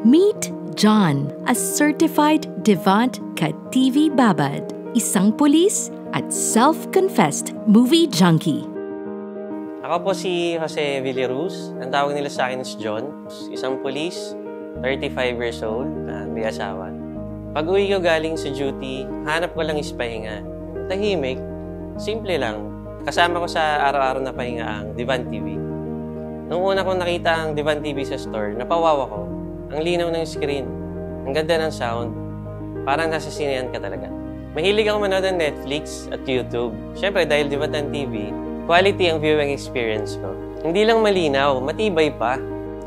Meet John, a certified Devant ka-TV babad, isang pulis at self-confessed movie junkie. Ako po si Jose Villaruz. Ang tawag nila sa akin is John. Isang pulis, 35 years old, may asawa. Pag uwi ko galing sa duty, hanap ko lang is pahinga. Tahimik, simple lang. Kasama ko sa araw-araw na pahinga ang Devant TV. Nung una kong nakita ang Devant TV sa store, napawawa ko. Ang linaw ng screen, ang ganda ng sound, parang nasa sinehan ka talaga. Mahilig ako manood ng Netflix at YouTube. Siyempre dahil Devant TV, quality ang viewing experience ko. Hindi lang malinaw, matibay pa.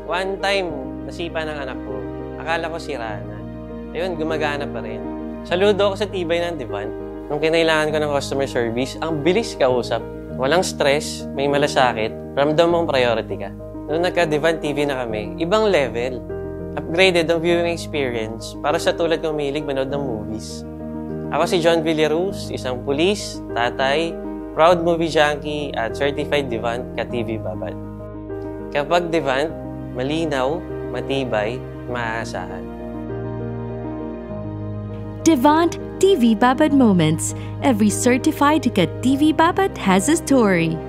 One time, nasipa ng anak ko. Akala ko sira na. Ayun, gumagana pa rin. Saludo ako sa tibay ng Devant. Nung kinailangan ko ng customer service, ang bilis kausap. Walang stress, may malasakit, ramdam mong priority ka. Noong nagka-Devant TV na kami, ibang level. Upgraded ang viewing experience para sa tulad kong mahilig manood ng movies. Ako si John Villaruz, isang pulis, tatay, proud movie junkie at certified Devant ka-TV babad. Kapag Devant, malinaw, matibay, maaasahan. Devant TV babad moments. Every certified ka-TV babad has a story.